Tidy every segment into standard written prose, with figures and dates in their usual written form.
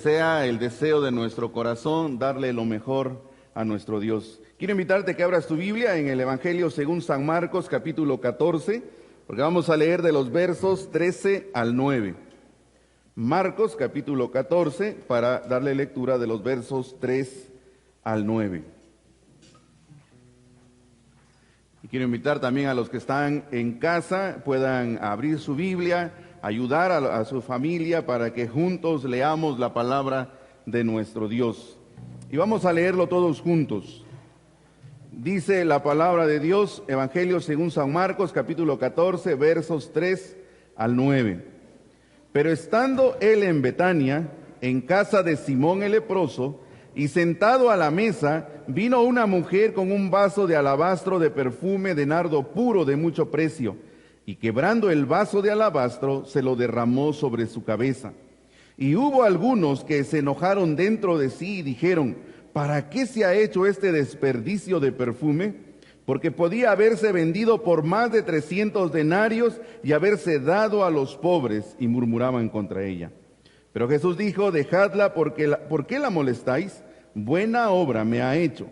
Sea el deseo de nuestro corazón darle lo mejor a nuestro Dios. Quiero invitarte a que abras tu Biblia en el Evangelio según San Marcos, capítulo 14, porque vamos a leer de los versos 13 al 9. Marcos, capítulo 14, para darle lectura de los versos 3 al 9. Y quiero invitar también a los que están en casa, puedan abrir su Biblia, ayudar a su familia para que juntos leamos la palabra de nuestro Dios. Y vamos a leerlo todos juntos. Dice la palabra de Dios, Evangelio según San Marcos, capítulo 14, versos 3 al 9. Pero estando él en Betania, en casa de Simón el leproso, y sentado a la mesa, vino una mujer con un vaso de alabastro de perfume de nardo puro de mucho precio, y quebrando el vaso de alabastro, se lo derramó sobre su cabeza. Y hubo algunos que se enojaron dentro de sí y dijeron: ¿para qué se ha hecho este desperdicio de perfume? Porque podía haberse vendido por más de 300 denarios y haberse dado a los pobres. Y murmuraban contra ella. Pero Jesús dijo: dejadla, ¿por qué la molestáis? Buena obra me ha hecho.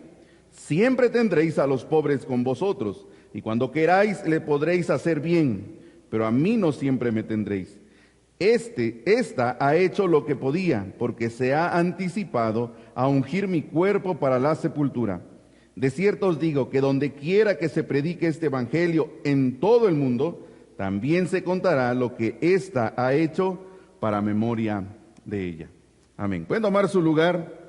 Siempre tendréis a los pobres con vosotros, y cuando queráis le podréis hacer bien, pero a mí no siempre me tendréis. Esta ha hecho lo que podía, porque se ha anticipado a ungir mi cuerpo para la sepultura. De cierto os digo que donde quiera que se predique este evangelio en todo el mundo, también se contará lo que ésta ha hecho para memoria de ella. Amén. Pueden tomar su lugar.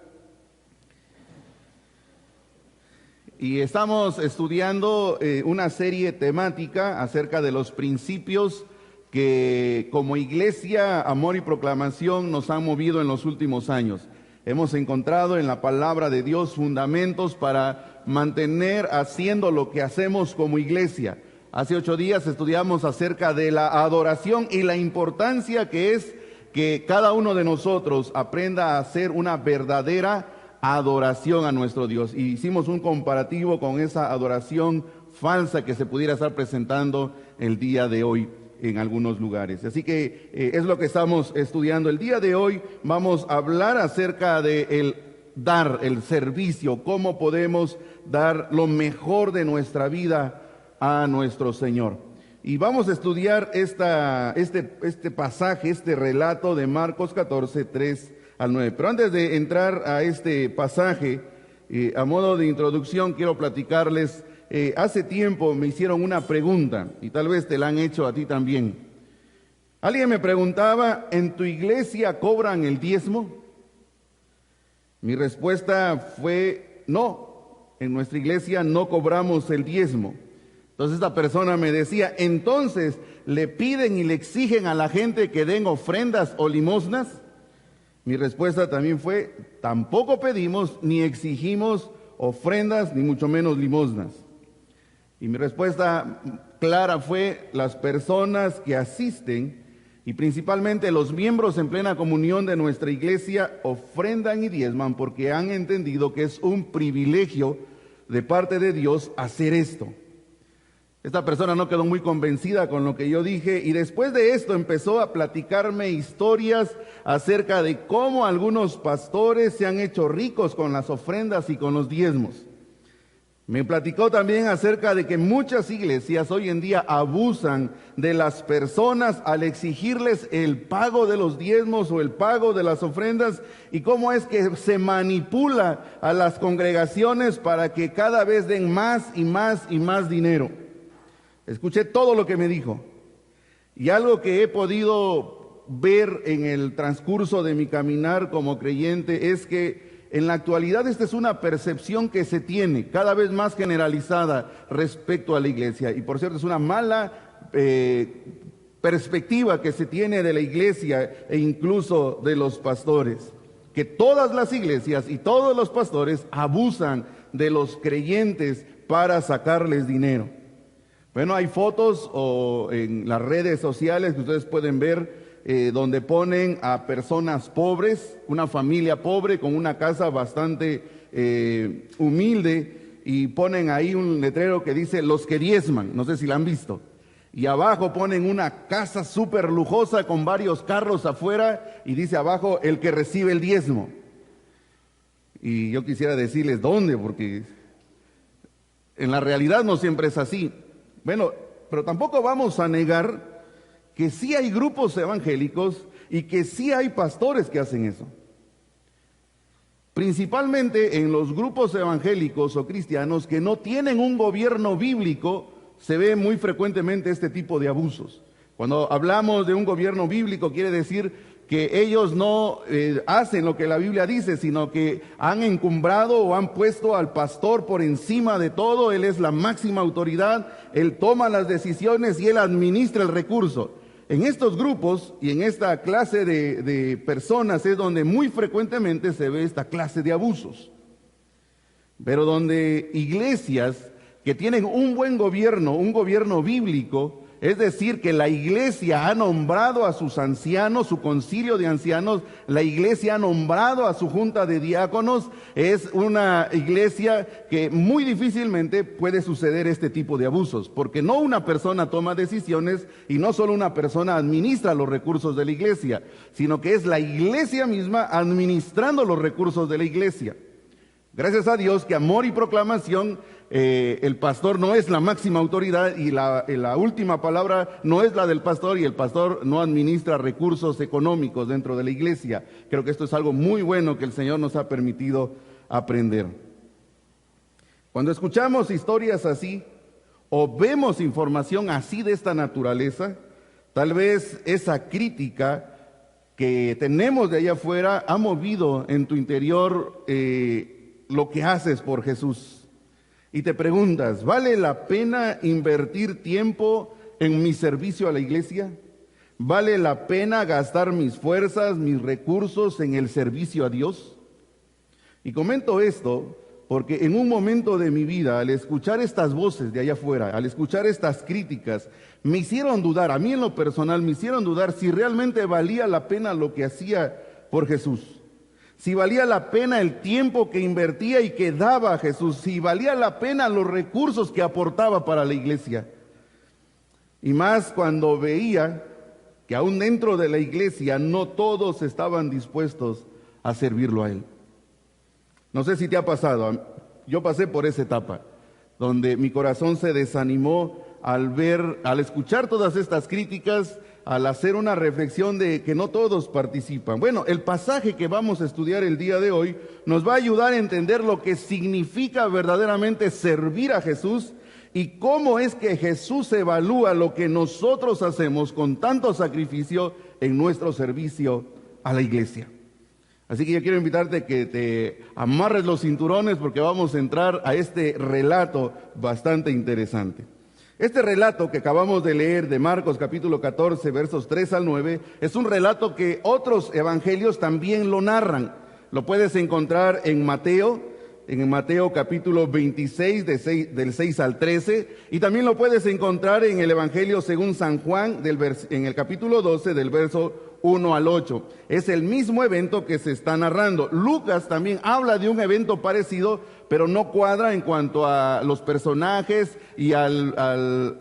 Y estamos estudiando una serie temática acerca de los principios que como Iglesia Amor y Proclamación nos han movido en los últimos años. Hemos encontrado en la palabra de Dios fundamentos para mantener haciendo lo que hacemos como iglesia. Hace 8 días estudiamos acerca de la adoración y la importancia que es que cada uno de nosotros aprenda a hacer una verdadera adoración a nuestro Dios. Y hicimos un comparativo con esa adoración falsa que se pudiera estar presentando el día de hoy en algunos lugares. Así que es lo que estamos estudiando. El día de hoy vamos a hablar acerca de el dar, el servicio, cómo podemos dar lo mejor de nuestra vida a nuestro Señor. Y vamos a estudiar este pasaje, este relato de Marcos 14, 3 al 9. Pero antes de entrar a este pasaje, a modo de introducción, quiero platicarles. Hace tiempo me hicieron una pregunta, y tal vez te la han hecho a ti también. Alguien me preguntaba: ¿en tu iglesia cobran el diezmo? Mi respuesta fue: no, en nuestra iglesia no cobramos el diezmo. Entonces esta persona me decía: entonces, ¿le piden y le exigen a la gente que den ofrendas o limosnas? Mi respuesta también fue: tampoco pedimos ni exigimos ofrendas, ni mucho menos limosnas. Y mi respuesta clara fue: las personas que asisten, y principalmente los miembros en plena comunión de nuestra iglesia, ofrendan y diezman porque han entendido que es un privilegio de parte de Dios hacer esto. Esta persona no quedó muy convencida con lo que yo dije, y después de esto empezó a platicarme historias acerca de cómo algunos pastores se han hecho ricos con las ofrendas y con los diezmos. Me platicó también acerca de que muchas iglesias hoy en día abusan de las personas al exigirles el pago de los diezmos o el pago de las ofrendas, y cómo es que se manipula a las congregaciones para que cada vez den más y más y más dinero. Escuché todo lo que me dijo, y algo que he podido ver en el transcurso de mi caminar como creyente es que en la actualidad esta es una percepción que se tiene cada vez más generalizada respecto a la iglesia, y por cierto es una mala perspectiva que se tiene de la iglesia e incluso de los pastores, que todas las iglesias y todos los pastores abusan de los creyentes para sacarles dinero. Bueno, hay fotos en las redes sociales que ustedes pueden ver donde ponen a personas pobres, una familia pobre con una casa bastante humilde, y ponen ahí un letrero que dice: los que diezman. No sé si la han visto. y abajo ponen una casa súper lujosa con varios carros afuera y dice abajo el que recibe el diezmo. Y yo quisiera decirles dónde, porque en la realidad no siempre es así. Bueno, pero tampoco vamos a negar que sí hay grupos evangélicos y que sí hay pastores que hacen eso. Principalmente en los grupos evangélicos o cristianos que no tienen un gobierno bíblico, se ve muy frecuentemente este tipo de abusos. Cuando hablamos de un gobierno bíblico, quiere decir que ellos no hacen lo que la Biblia dice, sino que han encumbrado o han puesto al pastor por encima de todo. Él es la máxima autoridad, él toma las decisiones y él administra el recurso. En estos grupos y en esta clase de personas es donde muy frecuentemente se ve esta clase de abusos. Pero donde iglesias que tienen un buen gobierno, un gobierno bíblico, es decir, que la iglesia ha nombrado a sus ancianos, su concilio de ancianos, la iglesia ha nombrado a su junta de diáconos, es una iglesia que muy difícilmente puede suceder este tipo de abusos, porque no una persona toma decisiones y no solo una persona administra los recursos de la iglesia, sino que es la iglesia misma administrando los recursos de la iglesia. Gracias a Dios que Amor y Proclamación, el pastor no es la máxima autoridad y la última palabra no es la del pastor, y el pastor no administra recursos económicos dentro de la iglesia. Creo que esto es algo muy bueno que el Señor nos ha permitido aprender. Cuando escuchamos historias así o vemos información así de esta naturaleza, tal vez esa crítica que tenemos de allá afuera ha movido en tu interior lo que haces por Jesús. Y te preguntas, ¿vale la pena invertir tiempo en mi servicio a la iglesia? ¿Vale la pena gastar mis fuerzas, mis recursos en el servicio a Dios? Y comento esto porque en un momento de mi vida, al escuchar estas voces de allá afuera, al escuchar estas críticas, me hicieron dudar, a mí en lo personal me hicieron dudar si realmente valía la pena lo que hacía por Jesús. Si valía la pena el tiempo que invertía y que daba a Jesús, si valía la pena los recursos que aportaba para la iglesia. Y más cuando veía que aún dentro de la iglesia no todos estaban dispuestos a servirlo a Él. No sé si te ha pasado, yo pasé por esa etapa, donde mi corazón se desanimó al escuchar todas estas críticas, al hacer una reflexión de que no todos participan. Bueno, el pasaje que vamos a estudiar el día de hoy nos va a ayudar a entender lo que significa verdaderamente servir a Jesús y cómo es que Jesús evalúa lo que nosotros hacemos con tanto sacrificio en nuestro servicio a la iglesia. Así que yo quiero invitarte que te amarres los cinturones porque vamos a entrar a este relato bastante interesante. Este relato que acabamos de leer de Marcos capítulo 14, versos 3 al 9, es un relato que otros evangelios también lo narran. Lo puedes encontrar en Mateo capítulo 26, del 6 al 13, y también lo puedes encontrar en el Evangelio según San Juan, en el capítulo 12, del verso 1 al 8. Es el mismo evento que se está narrando. Lucas también habla de un evento parecido, pero no cuadra en cuanto a los personajes y al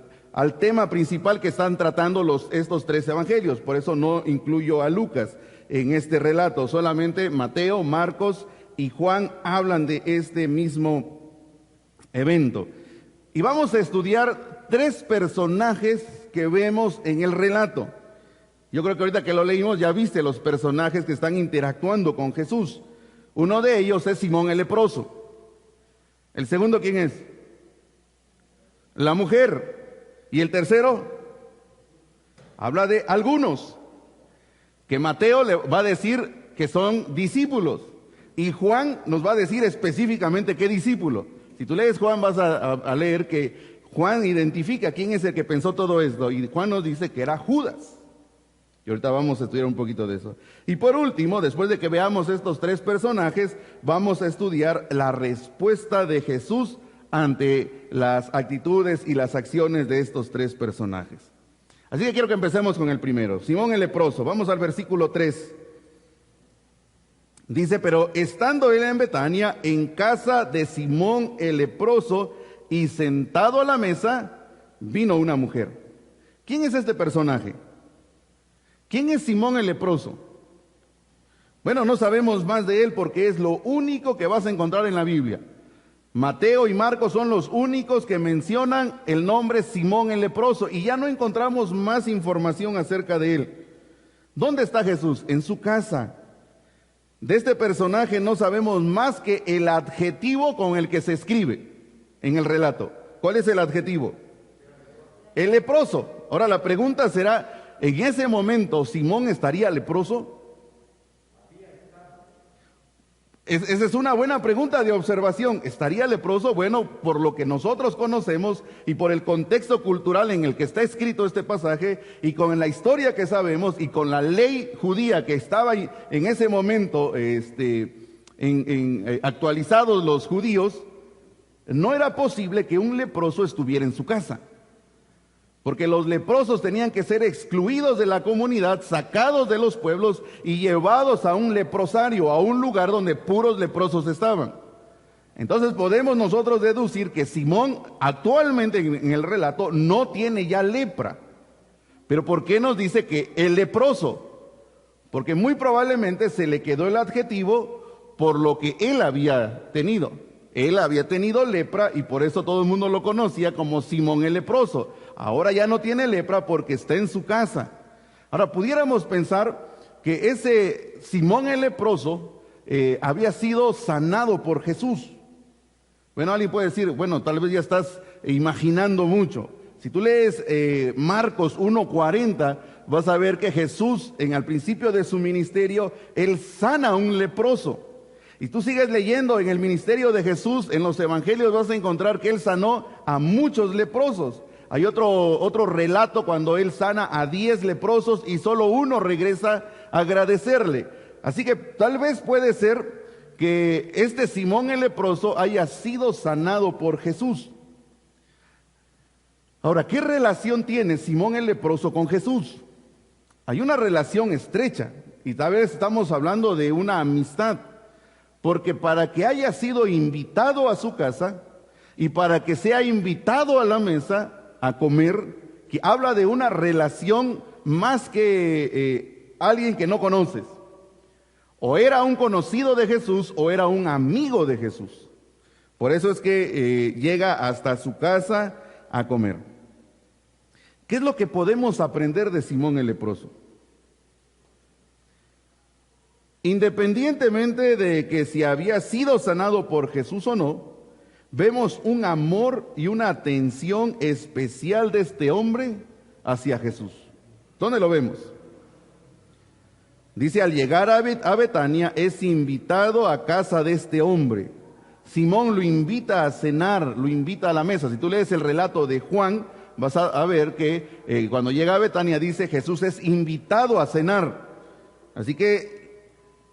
tema principal que están tratando estos tres evangelios. Por eso no incluyo a Lucas en este relato. Solamente Mateo, Marcos y Juan hablan de este mismo evento. Y vamos a estudiar tres personajes que vemos en el relato. Yo creo que ahorita que lo leímos ya viste los personajes que están interactuando con Jesús. Uno de ellos es Simón el leproso. ¿El segundo quién es? La mujer. ¿Y el tercero? Habla de algunos, que Mateo le va a decir que son discípulos. Y Juan nos va a decir específicamente qué discípulo. Si tú lees Juan vas a leer que Juan identifica quién es el que pensó todo esto. Y Juan nos dice que era Judas. Y ahorita vamos a estudiar un poquito de eso. Y por último, después de que veamos estos tres personajes, vamos a estudiar la respuesta de Jesús ante las actitudes y las acciones de estos tres personajes. Así que quiero que empecemos con el primero, Simón el leproso. Vamos al versículo 3. Dice, pero estando él en Betania, en casa de Simón el leproso, y sentado a la mesa, vino una mujer ¿Quién es este personaje? ¿Quién es Simón el leproso? Bueno, no sabemos más de él porque es lo único que vas a encontrar en la Biblia. Mateo y Marcos son los únicos que mencionan el nombre Simón el leproso y ya no encontramos más información acerca de él. ¿Dónde está Jesús? En su casa. De este personaje no sabemos más que el adjetivo con el que se escribe en el relato. ¿Cuál es el adjetivo? El leproso. Ahora la pregunta será, ¿en ese momento Simón estaría leproso? Esa es una buena pregunta de observación. ¿Estaría leproso? Bueno, por lo que nosotros conocemos y por el contexto cultural en el que está escrito este pasaje y con la historia que sabemos y con la ley judía que estaba en ese momento actualizados los judíos, no era posible que un leproso estuviera en su casa. Porque los leprosos tenían que ser excluidos de la comunidad, sacados de los pueblos y llevados a un leprosario, a un lugar donde puros leprosos estaban. Entonces podemos nosotros deducir que Simón actualmente en el relato no tiene ya lepra. Pero ¿por qué nos dice que el leproso? Porque muy probablemente se le quedó el adjetivo por lo que él había tenido. Él había tenido lepra y por eso todo el mundo lo conocía como Simón el leproso. Ahora ya no tiene lepra porque está en su casa. Ahora, pudiéramos pensar que ese Simón el leproso había sido sanado por Jesús. Bueno, alguien puede decir, bueno, tal vez ya estás imaginando mucho. Si tú lees Marcos 1:40, vas a ver que Jesús, al principio de su ministerio, él sana a un leproso. Y tú sigues leyendo en el ministerio de Jesús, en los evangelios vas a encontrar que él sanó a muchos leprosos. Hay otro relato cuando él sana a 10 leprosos y solo uno regresa a agradecerle. Así que tal vez puede ser que este Simón el leproso haya sido sanado por Jesús. Ahora, ¿qué relación tiene Simón el leproso con Jesús? Hay una relación estrecha y tal vez estamos hablando de una amistad. Porque para que haya sido invitado a su casa y para que sea invitado a la mesa a comer, que habla de una relación más que alguien que no conoces. O era un conocido de Jesús o era un amigo de Jesús. Por eso es que llega hasta su casa a comer. ¿Qué es lo que podemos aprender de Simón el leproso? Independientemente de que si había sido sanado por Jesús o no, vemos un amor y una atención especial de este hombre hacia Jesús. ¿Dónde lo vemos? Dice, al llegar a Betania es invitado a casa de este hombre. Simón lo invita a cenar, lo invita a la mesa. Si tú lees el relato de Juan, vas a ver que cuando llega a Betania dice Jesús es invitado a cenar. Así que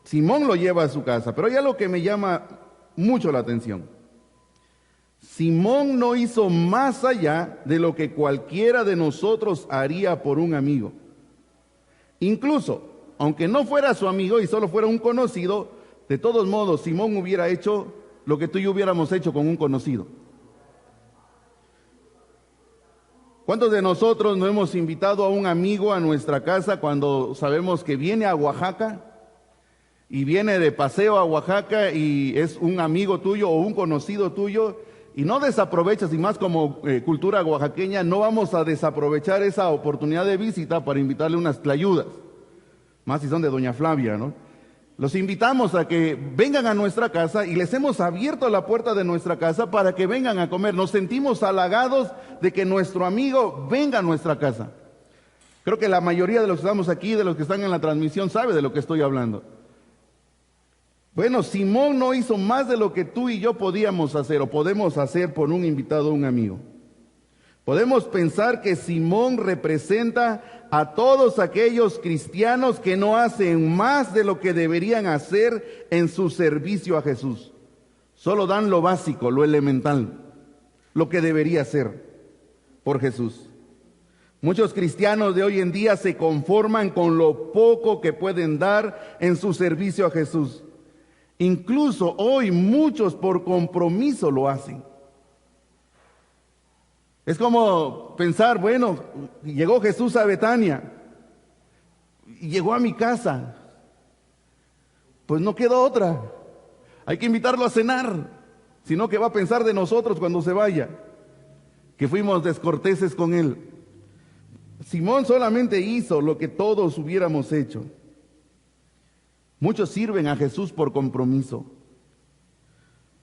Simón lo lleva a su casa, pero hay algo que me llama mucho la atención. Simón no hizo más allá de lo que cualquiera de nosotros haría por un amigo. Incluso, aunque no fuera su amigo y solo fuera un conocido, de todos modos, Simón hubiera hecho lo que tú y yo hubiéramos hecho con un conocido. ¿Cuántos de nosotros no hemos invitado a un amigo a nuestra casa cuando sabemos que viene a Oaxaca? Y viene de paseo a Oaxaca y es un amigo tuyo o un conocido tuyo y no desaprovechas, y más como cultura oaxaqueña, no vamos a desaprovechar esa oportunidad de visita para invitarle unas tlayudas, más si son de Doña Flavia, ¿no? Los invitamos a que vengan a nuestra casa y les hemos abierto la puerta de nuestra casa para que vengan a comer. Nos sentimos halagados de que nuestro amigo venga a nuestra casa. Creo que la mayoría de los que estamos aquí, de los que están en la transmisión, sabe de lo que estoy hablando. Bueno, Simón no hizo más de lo que tú y yo podíamos hacer o podemos hacer por un invitado o un amigo. Podemos pensar que Simón representa a todos aquellos cristianos que no hacen más de lo que deberían hacer en su servicio a Jesús. Solo dan lo básico, lo elemental, lo que debería hacer por Jesús. Muchos cristianos de hoy en día se conforman con lo poco que pueden dar en su servicio a Jesús. Incluso hoy muchos por compromiso lo hacen. Es como pensar, bueno, llegó Jesús a Betania y llegó a mi casa. Pues no queda otra. Hay que invitarlo a cenar, sino que va a pensar de nosotros cuando se vaya, que fuimos descorteses con él. Simón solamente hizo lo que todos hubiéramos hecho. Muchos sirven a Jesús por compromiso.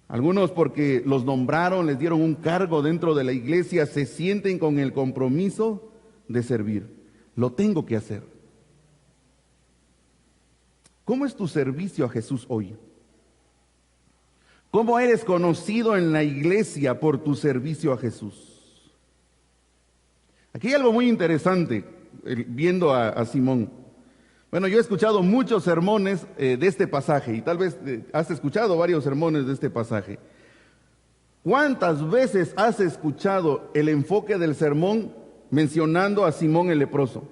Algunos porque los nombraron, les dieron un cargo dentro de la iglesia, se sienten con el compromiso de servir. Lo tengo que hacer. ¿Cómo es tu servicio a Jesús hoy? ¿Cómo eres conocido en la iglesia por tu servicio a Jesús? Aquí hay algo muy interesante viendo a Simón. Bueno, yo he escuchado muchos sermones de este pasaje y tal vez has escuchado varios sermones de este pasaje. ¿Cuántas veces has escuchado el enfoque del sermón mencionando a Simón el leproso?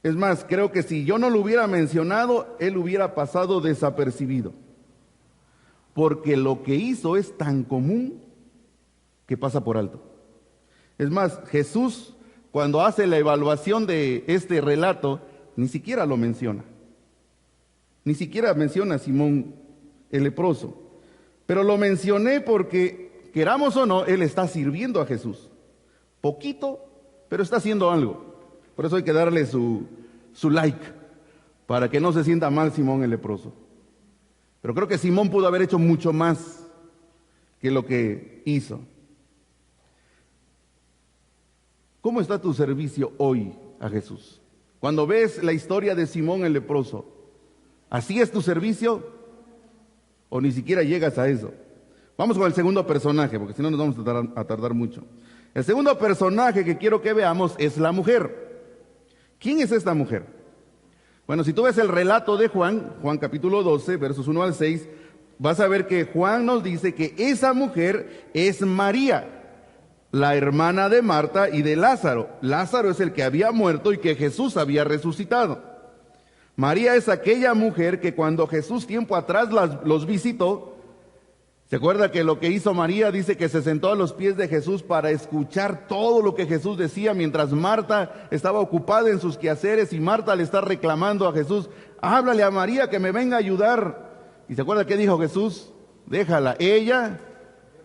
Es más, creo que si yo no lo hubiera mencionado, él hubiera pasado desapercibido. Porque lo que hizo es tan común que pasa por alto. Es más, Jesús, cuando hace la evaluación de este relato, ni siquiera lo menciona. Ni siquiera menciona a Simón el leproso. Pero lo mencioné porque, queramos o no, él está sirviendo a Jesús. Poquito, pero está haciendo algo. Por eso hay que darle su like, para que no se sienta mal Simón el leproso. Pero creo que Simón pudo haber hecho mucho más que lo que hizo. ¿Cómo está tu servicio hoy a Jesús? Cuando ves la historia de Simón el leproso, ¿así es tu servicio? ¿O ni siquiera llegas a eso? Vamos con el segundo personaje, porque si no nos vamos a tardar mucho. El segundo personaje que quiero que veamos es la mujer. ¿Quién es esta mujer? Bueno, si tú ves el relato de Juan capítulo 12, versos 1 al 6, vas a ver que Juan nos dice que esa mujer es María, la hermana de Marta y de Lázaro. Lázaro es el que había muerto y que Jesús había resucitado. María es aquella mujer que cuando Jesús tiempo atrás los visitó, ¿se acuerda que lo que hizo María? Dice que se sentó a los pies de Jesús para escuchar todo lo que Jesús decía, mientras Marta estaba ocupada en sus quehaceres y Marta le está reclamando a Jesús, háblale a María que me venga a ayudar. ¿Y se acuerda qué dijo Jesús? Déjala, ella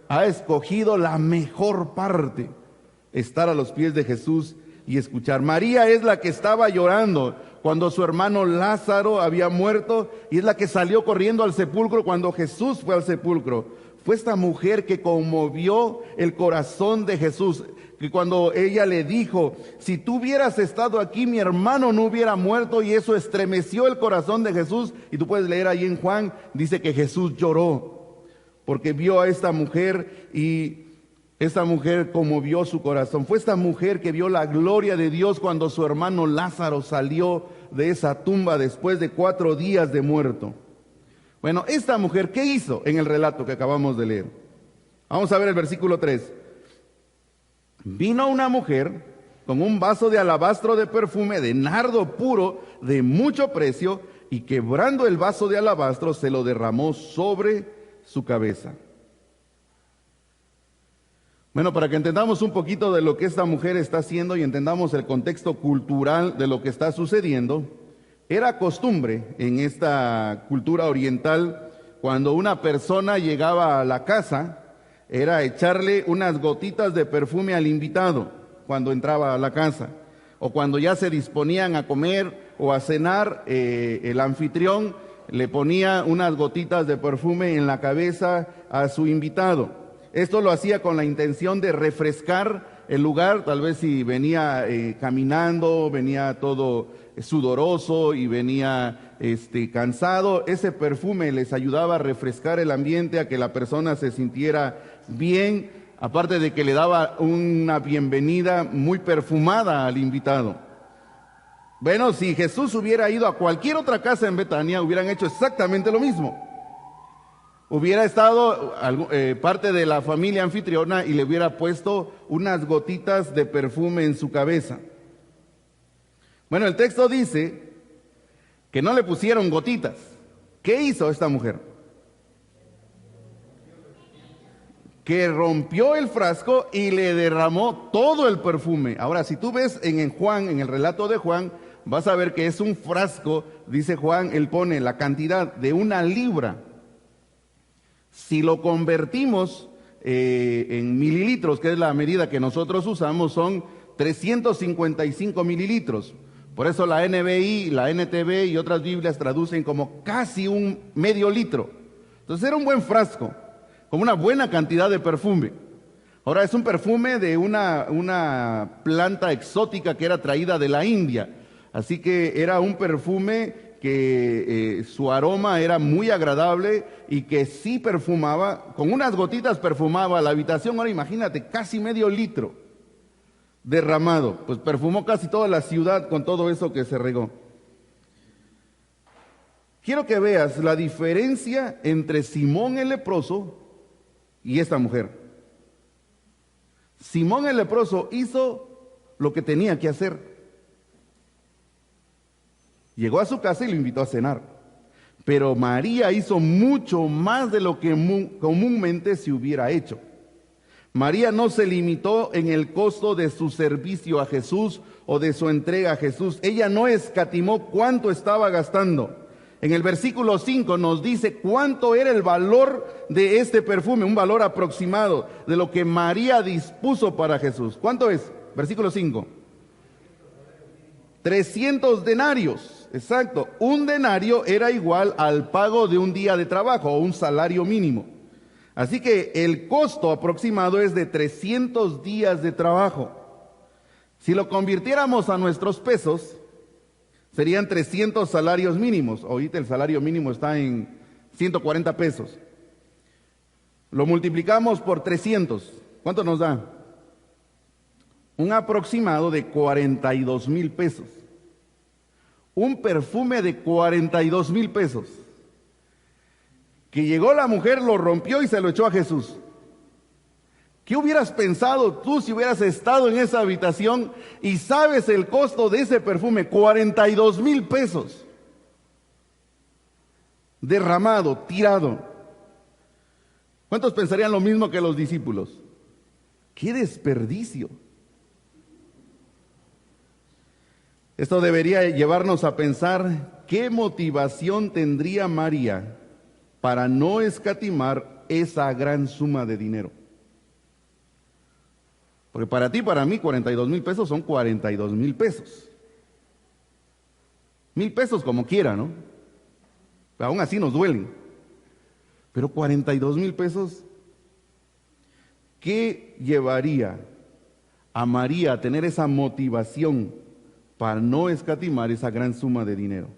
ha escogido la mejor parte, estar a los pies de Jesús y escuchar. María es la que estaba llorando cuando su hermano Lázaro había muerto y es la que salió corriendo al sepulcro cuando Jesús fue al sepulcro. Fue esta mujer que conmovió el corazón de Jesús, que cuando ella le dijo, si tú hubieras estado aquí, mi hermano no hubiera muerto, y eso estremeció el corazón de Jesús. Y tú puedes leer ahí en Juan, dice que Jesús lloró porque vio a esta mujer y esta mujer conmovió su corazón. Fue esta mujer que vio la gloria de Dios cuando su hermano Lázaro salió de esa tumba después de 4 días de muerto. Bueno, esta mujer, ¿qué hizo en el relato que acabamos de leer? Vamos a ver el versículo 3. Vino una mujer con un vaso de alabastro de perfume de nardo puro de mucho precio y quebrando el vaso de alabastro se lo derramó sobre su cabeza. Bueno, para que entendamos un poquito de lo que esta mujer está haciendo y entendamos el contexto cultural de lo que está sucediendo, era costumbre en esta cultura oriental, cuando una persona llegaba a la casa, era echarle unas gotitas de perfume al invitado cuando entraba a la casa, o cuando ya se disponían a comer o a cenar, el anfitrión le ponía unas gotitas de perfume en la cabeza a su invitado. Esto lo hacía con la intención de refrescar el lugar, tal vez si venía caminando, venía todo sudoroso y venía cansado, ese perfume les ayudaba a refrescar el ambiente, a que la persona se sintiera bien, aparte de que le daba una bienvenida muy perfumada al invitado. Bueno, si Jesús hubiera ido a cualquier otra casa en Betania, hubieran hecho exactamente lo mismo. Hubiera estado parte de la familia anfitriona y le hubiera puesto unas gotitas de perfume en su cabeza. Bueno, el texto dice que no le pusieron gotitas. ¿Qué hizo esta mujer? que rompió el frasco y le derramó todo el perfume. Ahora, si tú ves en Juan, en el relato de Juan, vas a ver que es un frasco, dice Juan, él pone la cantidad de 1 libra. Si lo convertimos en mililitros, que es la medida que nosotros usamos, son 355 mililitros. Por eso la NBI, la NTV y otras Biblias traducen como casi un medio litro. Entonces era un buen frasco, con una buena cantidad de perfume. Ahora es un perfume de una planta exótica que era traída de la India. Así que era un perfume que su aroma era muy agradable y que sí perfumaba, con unas gotitas perfumaba la habitación. Ahora imagínate, casi medio litro derramado, pues perfumó casi toda la ciudad con todo eso que se regó. Quiero que veas la diferencia entre Simón el leproso y esta mujer. Simón el leproso hizo lo que tenía que hacer. Llegó a su casa y lo invitó a cenar. Pero María hizo mucho más de lo que comúnmente se hubiera hecho. María no se limitó en el costo de su servicio a Jesús o de su entrega a Jesús. Ella no escatimó cuánto estaba gastando. En el versículo 5 nos dice cuánto era el valor de este perfume, un valor aproximado de lo que María dispuso para Jesús. ¿Cuánto es? Versículo 5. 300 denarios, exacto. Un denario era igual al pago de un día de trabajo o un salario mínimo. Así que el costo aproximado es de 300 días de trabajo. Si lo convirtiéramos a nuestros pesos, serían 300 salarios mínimos. Ahorita el salario mínimo está en 140 pesos. Lo multiplicamos por 300. ¿Cuánto nos da? Un aproximado de 42,000 pesos. Un perfume de 42,000 pesos. Que llegó la mujer, lo rompió y se lo echó a Jesús. ¿Qué hubieras pensado tú si hubieras estado en esa habitación y sabes el costo de ese perfume? 42,000 pesos. Derramado, tirado. ¿Cuántos pensarían lo mismo que los discípulos? ¡Qué desperdicio! Esto debería llevarnos a pensar qué motivación tendría María para no escatimar esa gran suma de dinero. Porque para ti, para mí, 42,000 pesos son 42,000 pesos. 1,000 pesos como quiera, ¿no? Pero aún así nos duelen. Pero 42,000 pesos, ¿qué llevaría a María a tener esa motivación para no escatimar esa gran suma de dinero?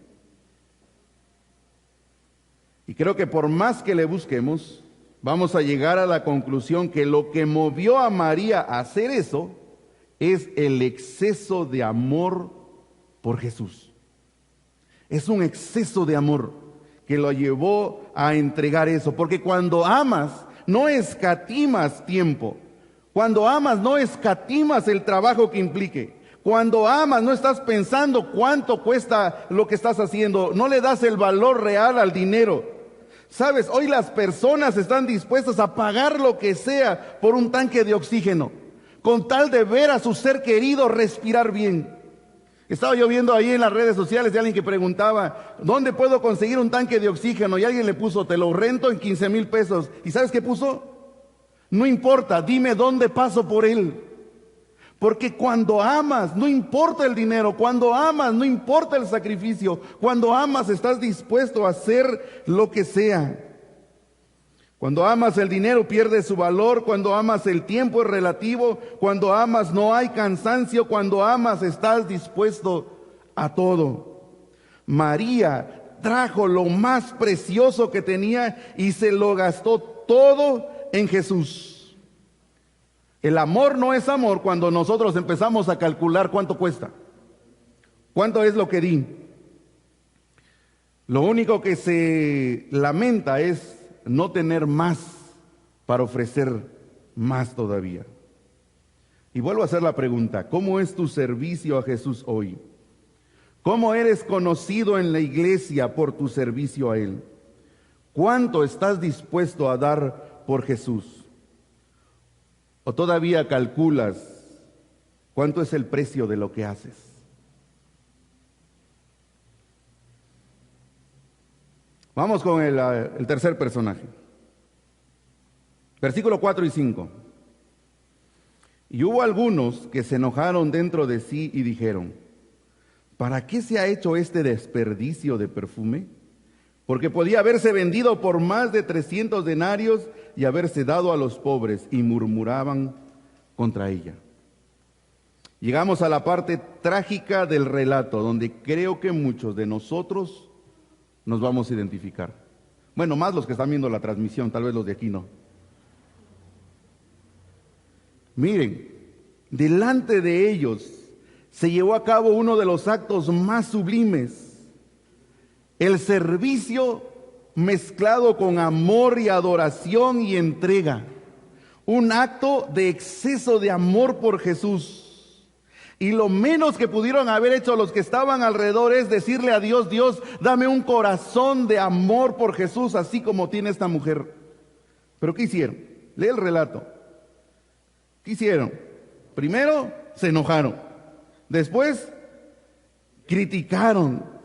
Y creo que por más que le busquemos, vamos a llegar a la conclusión que lo que movió a María a hacer eso es el exceso de amor por Jesús. Es un exceso de amor que lo llevó a entregar eso, porque cuando amas, no escatimas tiempo. Cuando amas, no escatimas el trabajo que implique. Cuando amas, no estás pensando cuánto cuesta lo que estás haciendo. No le das el valor real al dinero. Sabes, hoy las personas están dispuestas a pagar lo que sea por un tanque de oxígeno, con tal de ver a su ser querido respirar bien. Estaba yo viendo ahí en las redes sociales de alguien que preguntaba, ¿dónde puedo conseguir un tanque de oxígeno? Y alguien le puso, te lo rento en 15,000 pesos. ¿Y sabes qué puso? No importa, dime dónde paso por él. Porque cuando amas, no importa el dinero. Cuando amas, no importa el sacrificio. Cuando amas, estás dispuesto a hacer lo que sea. Cuando amas, el dinero pierde su valor. Cuando amas, el tiempo es relativo. Cuando amas, no hay cansancio. Cuando amas, estás dispuesto a todo. María trajo lo más precioso que tenía y se lo gastó todo en Jesús. El amor no es amor cuando nosotros empezamos a calcular cuánto cuesta, cuánto es lo que di. Lo único que se lamenta es no tener más para ofrecer más todavía. Y vuelvo a hacer la pregunta, ¿cómo es tu servicio a Jesús hoy? ¿Cómo eres conocido en la iglesia por tu servicio a Él? ¿Cuánto estás dispuesto a dar por Jesús? ¿O todavía calculas cuánto es el precio de lo que haces? Vamos con el tercer personaje. Versículo 4 y 5. Y hubo algunos que se enojaron dentro de sí y dijeron: ¿para qué se ha hecho este desperdicio de perfume? Porque podía haberse vendido por más de 300 denarios y haberse dado a los pobres, y murmuraban contra ella. Llegamos a la parte trágica del relato, donde creo que muchos de nosotros nos vamos a identificar. Bueno, más los que están viendo la transmisión, tal vez los de aquí no. Miren, delante de ellos se llevó a cabo uno de los actos más sublimes: el servicio mezclado con amor y adoración y entrega. Un acto de exceso de amor por Jesús. Y lo menos que pudieron haber hecho los que estaban alrededor es decirle a Dios: Dios, dame un corazón de amor por Jesús, así como tiene esta mujer. ¿Pero qué hicieron? Lee el relato. ¿Qué hicieron? Primero se enojaron. Después criticaron.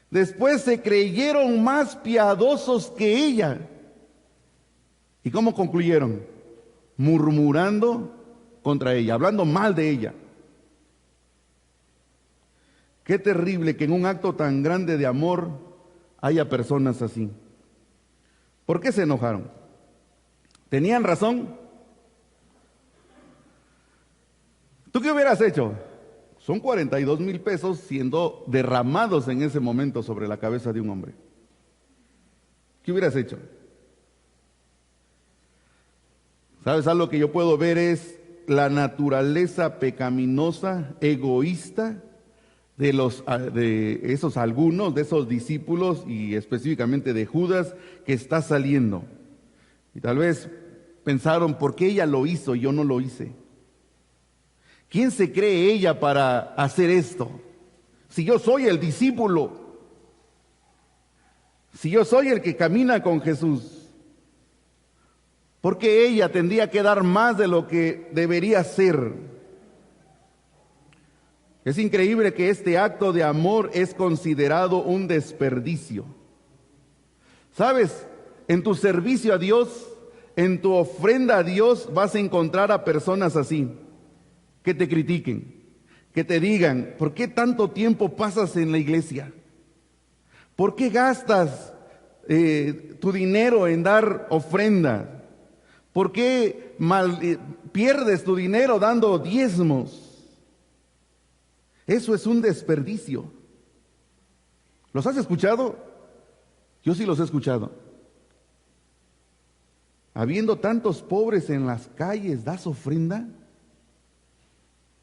Después se creyeron más piadosos que ella. ¿Y cómo concluyeron? Murmurando contra ella, hablando mal de ella. Qué terrible que en un acto tan grande de amor haya personas así. ¿Por qué se enojaron? ¿Tenían razón? ¿Tú qué hubieras hecho? Son 42,000 pesos siendo derramados en ese momento sobre la cabeza de un hombre. ¿Qué hubieras hecho? ¿Sabes? Algo que yo puedo ver es la naturaleza pecaminosa, egoísta de esos algunos, de esos discípulos y específicamente de Judas, que está saliendo. Y tal vez pensaron: ¿por qué ella lo hizo y yo no lo hice? ¿Quién se cree ella para hacer esto? Si yo soy el discípulo, si yo soy el que camina con Jesús, ¿por qué ella tendría que dar más de lo que debería ser? Es increíble que este acto de amor es considerado un desperdicio. ¿Sabes? En tu servicio a Dios, en tu ofrenda a Dios, vas a encontrar a personas así, que te critiquen, que te digan: ¿por qué tanto tiempo pasas en la iglesia? ¿Por qué gastas tu dinero en dar ofrenda? ¿Por qué pierdes tu dinero dando diezmos? Eso es un desperdicio. ¿Los has escuchado? Yo sí los he escuchado. Habiendo tantos pobres en las calles, ¿das ofrenda?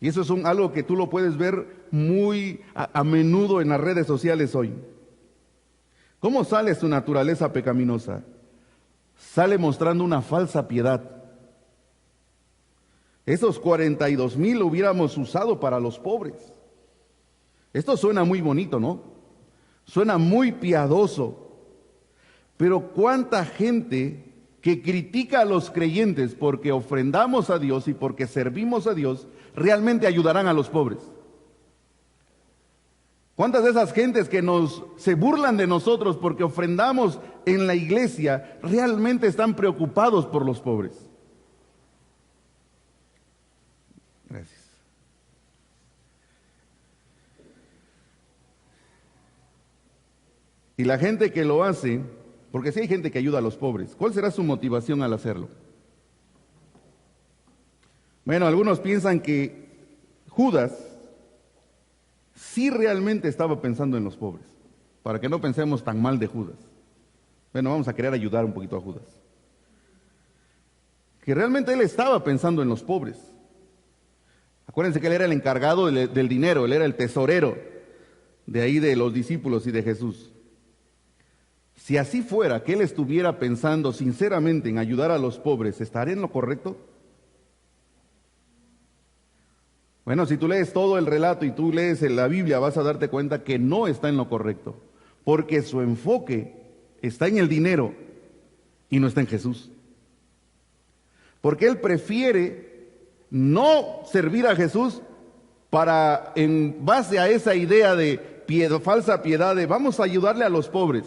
Y eso es algo que tú lo puedes ver muy a menudo en las redes sociales hoy. ¿Cómo sale su naturaleza pecaminosa? Sale mostrando una falsa piedad. Esos 42,000 lo hubiéramos usado para los pobres. Esto suena muy bonito, ¿no? Suena muy piadoso. Pero ¿cuánta gente que critica a los creyentes porque ofrendamos a Dios y porque servimos a Dios realmente ayudarán a los pobres? ¿Cuántas de esas gentes que se burlan de nosotros porque ofrendamos en la iglesia realmente están preocupados por los pobres? Gracias. Y la gente que lo hace, porque sí hay gente que ayuda a los pobres, ¿cuál será su motivación al hacerlo? Bueno, algunos piensan que Judas sí realmente estaba pensando en los pobres, para que no pensemos tan mal de Judas. Bueno, vamos a querer ayudar un poquito a Judas. Que realmente él estaba pensando en los pobres. Acuérdense que él era el encargado del dinero, él era el tesorero de ahí de los discípulos y de Jesús. Si así fuera, que él estuviera pensando sinceramente en ayudar a los pobres, ¿estaría en lo correcto? Bueno, si tú lees todo el relato y tú lees la Biblia, vas a darte cuenta que no está en lo correcto, porque su enfoque está en el dinero y no está en Jesús. porque él prefiere no servir a Jesús para, en base a esa idea de falsa piedad, de vamos a ayudarle a los pobres.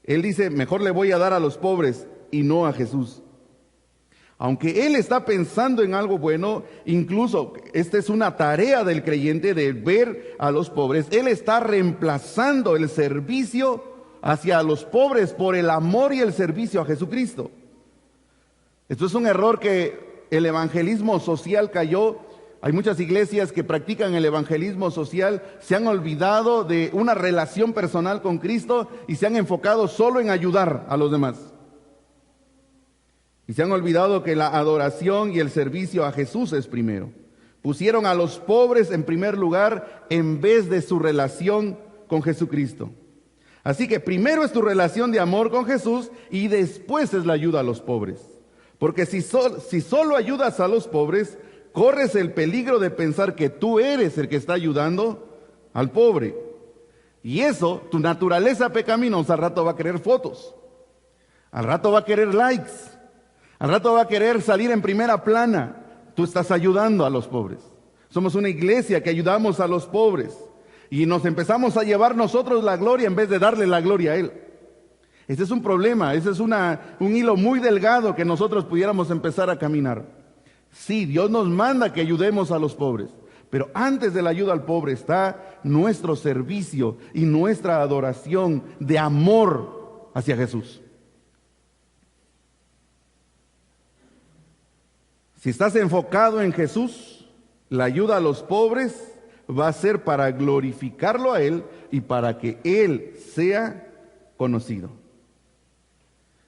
Él dice, mejor le voy a dar a los pobres y no a Jesús. Aunque él está pensando en algo bueno, incluso esta es una tarea del creyente de ver a los pobres, él está reemplazando el servicio hacia los pobres por el amor y el servicio a Jesucristo. Esto es un error que el evangelismo social cayó. Hay muchas iglesias que practican el evangelismo social, se han olvidado de una relación personal con Cristo y se han enfocado solo en ayudar a los demás. Y se han olvidado que la adoración y el servicio a Jesús es primero. Pusieron a los pobres en primer lugar en vez de su relación con Jesucristo. Así que primero es tu relación de amor con Jesús y después es la ayuda a los pobres. Porque si solo ayudas a los pobres, corres el peligro de pensar que tú eres el que está ayudando al pobre. Y eso, tu naturaleza pecaminosa, al rato va a querer fotos. Al rato va a querer likes. Al rato va a querer salir en primera plana. Tú estás ayudando a los pobres. Somos una iglesia que ayudamos a los pobres. Y nos empezamos a llevar nosotros la gloria en vez de darle la gloria a Él. Ese es un problema, ese es un hilo muy delgado que nosotros pudiéramos empezar a caminar. Sí, Dios nos manda que ayudemos a los pobres, pero antes de la ayuda al pobre está nuestro servicio y nuestra adoración de amor hacia Jesús. Si estás enfocado en Jesús, la ayuda a los pobres va a ser para glorificarlo a Él y para que Él sea conocido.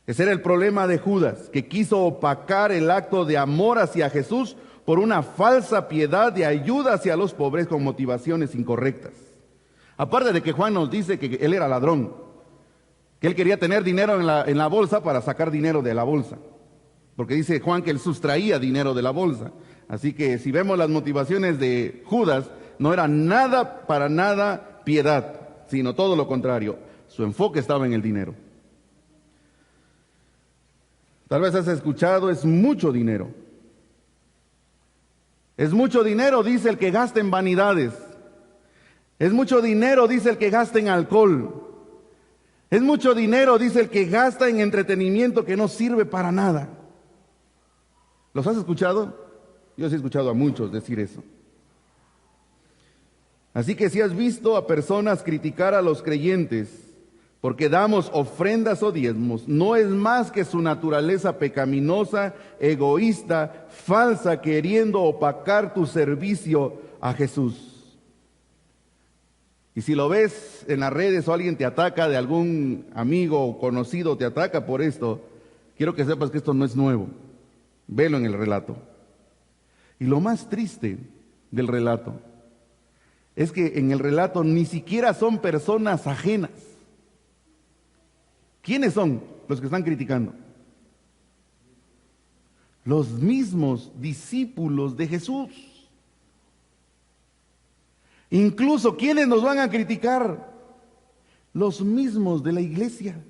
Ese era el problema de Judas, que quiso opacar el acto de amor hacia Jesús por una falsa piedad de ayuda hacia los pobres con motivaciones incorrectas. Aparte de que Juan nos dice que él era ladrón, que él quería tener dinero en la bolsa para sacar dinero de la bolsa. Porque dice Juan que él sustraía dinero de la bolsa. Así que si vemos las motivaciones de Judas, no era nada, para nada piedad, sino todo lo contrario. Su enfoque estaba en el dinero. Tal vez has escuchado, es mucho dinero. Es mucho dinero, dice el que gasta en vanidades. Es mucho dinero, dice el que gasta en alcohol. Es mucho dinero, dice el que gasta en entretenimiento que no sirve para nada. ¿Los has escuchado? Yo sí he escuchado a muchos decir eso. Así que si has visto a personas criticar a los creyentes porque damos ofrendas o diezmos, no es más que su naturaleza pecaminosa, egoísta, falsa, queriendo opacar tu servicio a Jesús. Y si lo ves en las redes o alguien te ataca, de algún amigo o conocido te ataca por esto, quiero que sepas que esto no es nuevo. Velo en el relato. Y lo más triste del relato es que en el relato ni siquiera son personas ajenas. ¿Quiénes son los que están criticando? Los mismos discípulos de Jesús. Incluso, ¿quiénes nos van a criticar? Los mismos de la iglesia.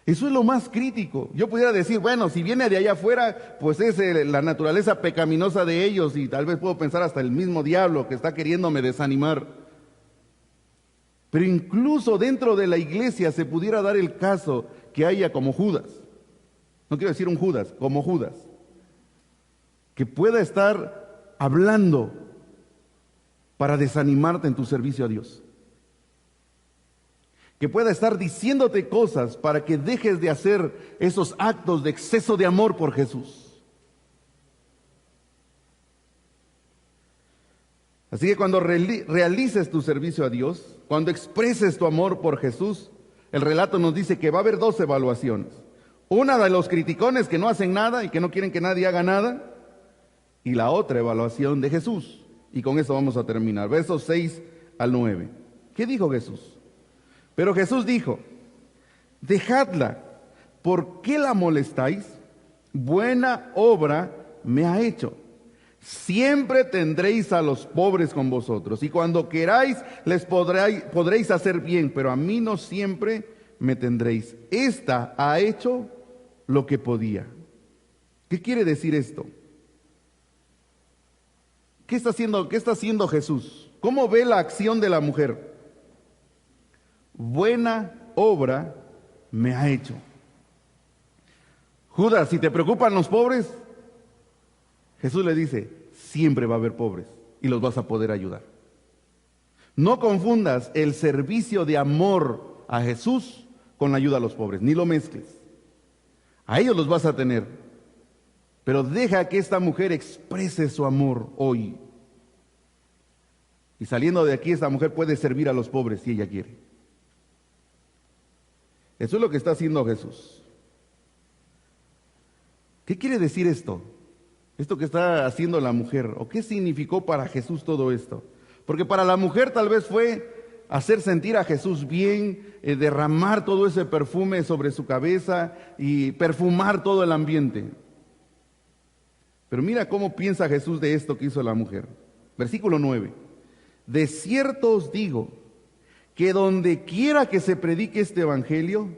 Eso es lo más crítico. Yo pudiera decir, bueno, si viene de allá afuera, pues es la naturaleza pecaminosa de ellos y tal vez puedo pensar hasta el mismo diablo que está queriéndome desanimar. Pero incluso dentro de la iglesia se pudiera dar el caso que haya como Judas. No quiero decir un Judas, como Judas. Que pueda estar hablando para desanimarte en tu servicio a Dios. Que pueda estar diciéndote cosas para que dejes de hacer esos actos de exceso de amor por Jesús. Así que cuando realices tu servicio a Dios, cuando expreses tu amor por Jesús, el relato nos dice que va a haber dos evaluaciones. Una de los criticones que no hacen nada y que no quieren que nadie haga nada, y la otra evaluación de Jesús. Y con eso vamos a terminar. Versos 6 al 9. ¿Qué dijo Jesús? Pero Jesús dijo, dejadla, ¿por qué la molestáis? Buena obra me ha hecho. Siempre tendréis a los pobres con vosotros, y cuando queráis les podréis hacer bien, pero a mí no siempre me tendréis. Esta ha hecho lo que podía. ¿Qué quiere decir esto? ¿Qué está haciendo Jesús? ¿Cómo ve la acción de la mujer? Buena obra me ha hecho. Judas, si te preocupan los pobres, Jesús le dice, siempre va a haber pobres y los vas a poder ayudar. No confundas el servicio de amor a Jesús con la ayuda a los pobres, ni lo mezcles. A ellos los vas a tener, pero deja que esta mujer exprese su amor hoy. Y saliendo de aquí, esta mujer puede servir a los pobres si ella quiere. Eso es lo que está haciendo Jesús. ¿Qué quiere decir esto? Esto que está haciendo la mujer, ¿o qué significó para Jesús todo esto? Porque para la mujer tal vez fue hacer sentir a Jesús bien, derramar todo ese perfume sobre su cabeza y perfumar todo el ambiente. Pero mira cómo piensa Jesús de esto que hizo la mujer. Versículo 9. De cierto os digo que donde quiera que se predique este evangelio,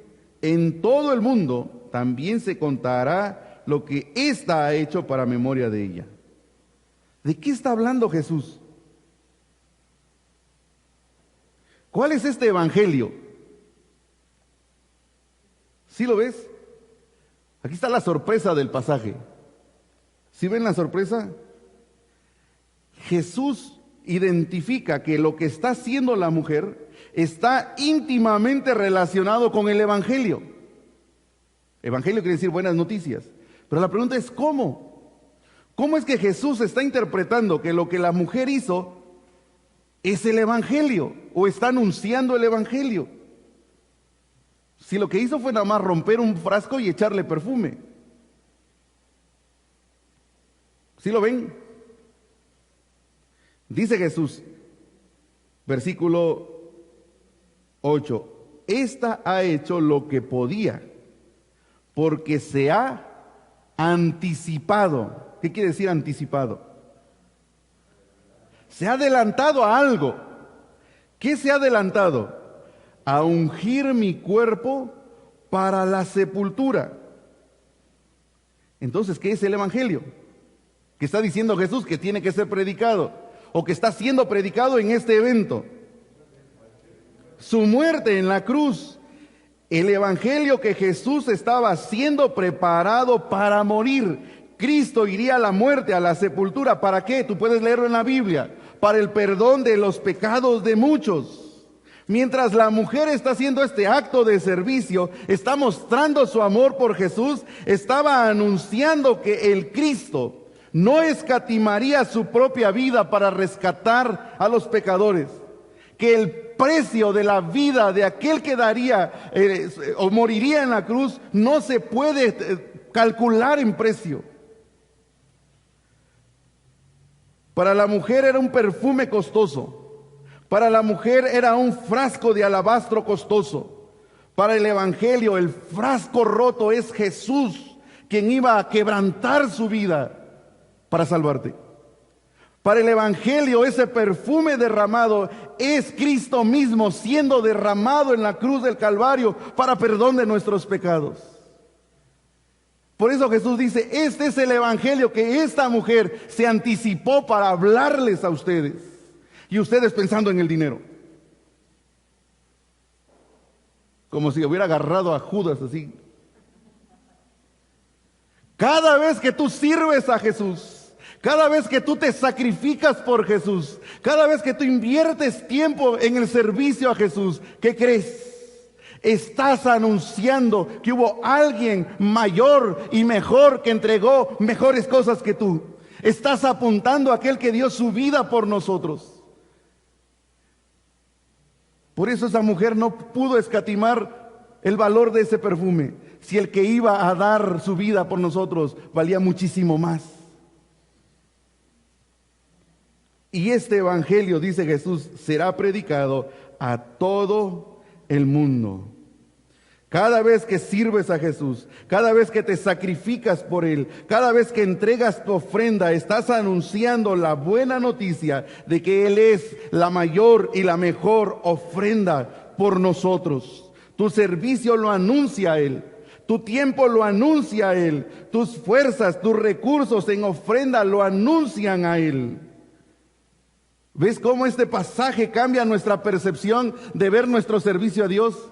en todo el mundo también se contará lo que ésta ha hecho para memoria de ella. ¿De qué está hablando Jesús? ¿Cuál es este evangelio? ¿Sí lo ves? Aquí está la sorpresa del pasaje. ¿Sí ven la sorpresa? Jesús identifica que lo que está haciendo la mujer está íntimamente relacionado con el evangelio. Evangelio quiere decir buenas noticias. Pero la pregunta es ¿cómo? ¿Cómo es que Jesús está interpretando que lo que la mujer hizo es el evangelio o está anunciando el evangelio? Si lo que hizo fue nada más romper un frasco y echarle perfume. ¿Sí lo ven? Dice Jesús, versículo 8, esta ha hecho lo que podía, porque se ha anticipado. ¿Qué quiere decir anticipado? Se ha adelantado a algo. ¿Qué se ha adelantado? A ungir mi cuerpo para la sepultura. Entonces, ¿qué es el evangelio? ¿Qué está diciendo Jesús que tiene que ser predicado? ¿O que está siendo predicado en este evento? Su muerte en la cruz. El evangelio que Jesús estaba siendo preparado para morir. Cristo iría a la muerte, a la sepultura. ¿Para qué? Tú puedes leerlo en la Biblia. Para el perdón de los pecados de muchos. Mientras la mujer está haciendo este acto de servicio, está mostrando su amor por Jesús, estaba anunciando que el Cristo no escatimaría su propia vida para rescatar a los pecadores. Que el precio de la vida de aquel que daría o moriría en la cruz no se puede calcular en precio. Para la mujer era un perfume costoso. Para la mujer era un frasco de alabastro costoso. Para el evangelio el frasco roto es Jesús, quien iba a quebrantar su vida para salvarte. Para el evangelio ese perfume derramado es Cristo mismo siendo derramado en la cruz del Calvario para perdón de nuestros pecados. Por eso Jesús dice, este es el evangelio que esta mujer se anticipó para hablarles a ustedes. Y ustedes pensando en el dinero. Como si hubiera agarrado a Judas así. Cada vez que tú sirves a Jesús, cada vez que tú te sacrificas por Jesús, cada vez que tú inviertes tiempo en el servicio a Jesús, ¿qué crees? Estás anunciando que hubo alguien mayor y mejor que entregó mejores cosas que tú. Estás apuntando a aquel que dio su vida por nosotros. Por eso esa mujer no pudo escatimar el valor de ese perfume, si el que iba a dar su vida por nosotros valía muchísimo más. Y este evangelio, dice Jesús, será predicado a todo el mundo. Cada vez que sirves a Jesús, cada vez que te sacrificas por Él, cada vez que entregas tu ofrenda, estás anunciando la buena noticia de que Él es la mayor y la mejor ofrenda por nosotros. Tu servicio lo anuncia a Él. Tu tiempo lo anuncia a Él. Tus fuerzas, tus recursos en ofrenda lo anuncian a Él. ¿Ves cómo este pasaje cambia nuestra percepción de ver nuestro servicio a Dios?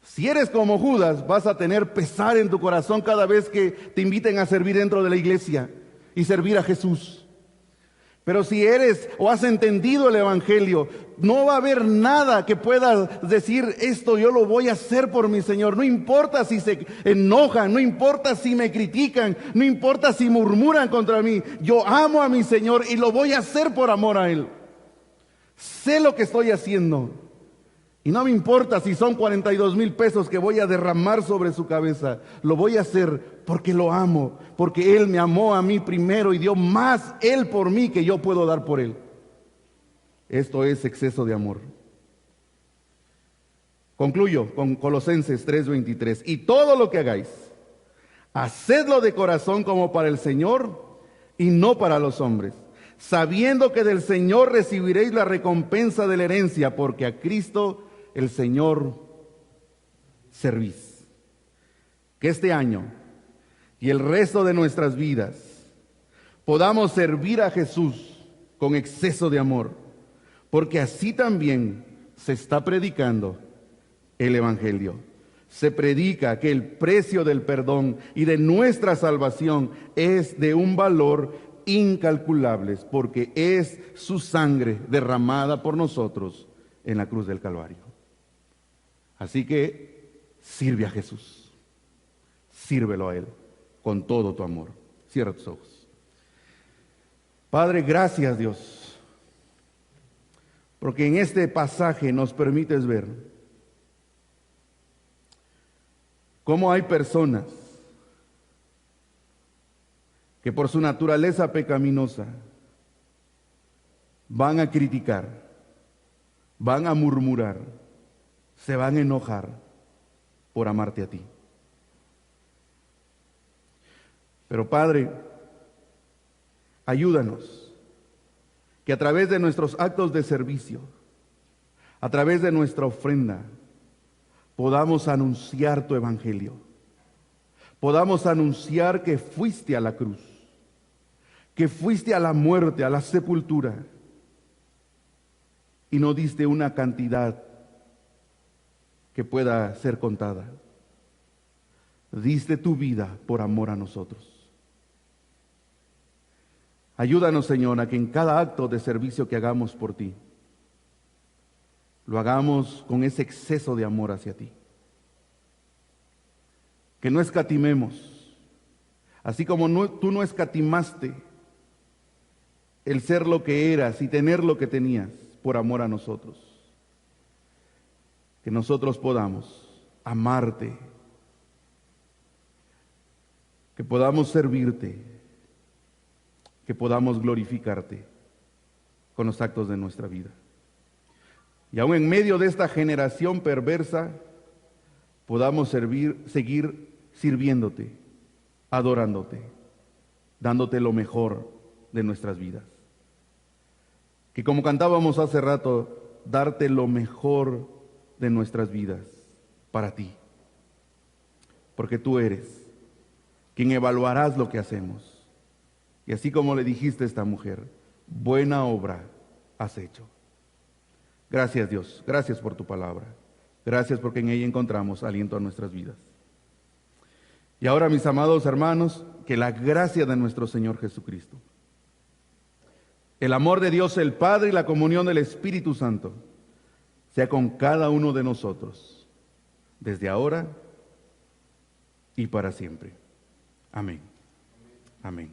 Si eres como Judas, vas a tener pesar en tu corazón cada vez que te inviten a servir dentro de la iglesia y servir a Jesús. Pero si eres o has entendido el Evangelio, no va a haber nada que pueda decir: esto yo lo voy a hacer por mi Señor. No importa si se enojan, no importa si me critican, no importa si murmuran contra mí. Yo amo a mi Señor y lo voy a hacer por amor a Él. Sé lo que estoy haciendo. Y no me importa si son 42,000 pesos que voy a derramar sobre su cabeza. Lo voy a hacer porque lo amo, porque Él me amó a mí primero y dio más Él por mí que yo puedo dar por Él. Esto es exceso de amor. Concluyo con Colosenses 3:23. Y todo lo que hagáis, hacedlo de corazón como para el Señor y no para los hombres, sabiendo que del Señor recibiréis la recompensa de la herencia, porque a Cristo el Señor servís. Que este año y el resto de nuestras vidas podamos servir a Jesús con exceso de amor, porque así también se está predicando el Evangelio. Se predica que el precio del perdón y de nuestra salvación es de un valor incalculable, porque es su sangre derramada por nosotros en la cruz del Calvario. Así que sirve a Jesús, sírvelo a Él con todo tu amor. Cierra tus ojos. Padre, gracias Dios, porque en este pasaje nos permites ver cómo hay personas que por su naturaleza pecaminosa van a criticar, van a murmurar, se van a enojar por amarte a ti. Pero Padre, ayúdanos que a través de nuestros actos de servicio, a través de nuestra ofrenda, podamos anunciar tu evangelio. Podamos anunciar que fuiste a la cruz, que fuiste a la muerte, a la sepultura, y no diste una cantidad que pueda ser contada. Diste tu vida por amor a nosotros. Ayúdanos, Señor, a que en cada acto de servicio que hagamos por ti, lo hagamos con ese exceso de amor hacia ti. Que no escatimemos, así como tú no escatimaste el ser lo que eras y tener lo que tenías por amor a nosotros. Que nosotros podamos amarte, que podamos servirte, que podamos glorificarte con los actos de nuestra vida. Y aún en medio de esta generación perversa, podamos seguir sirviéndote, adorándote, dándote lo mejor de nuestras vidas. Que como cantábamos hace rato, darte lo mejor de nuestras vidas para ti. Porque tú eres quien evaluarás lo que hacemos. Y así como le dijiste a esta mujer, buena obra has hecho. Gracias Dios, gracias por tu palabra. Gracias porque en ella encontramos aliento a nuestras vidas. Y ahora, mis amados hermanos, que la gracia de nuestro Señor Jesucristo, el amor de Dios el Padre y la comunión del Espíritu Santo sea con cada uno de nosotros, desde ahora y para siempre. Amén. Amén.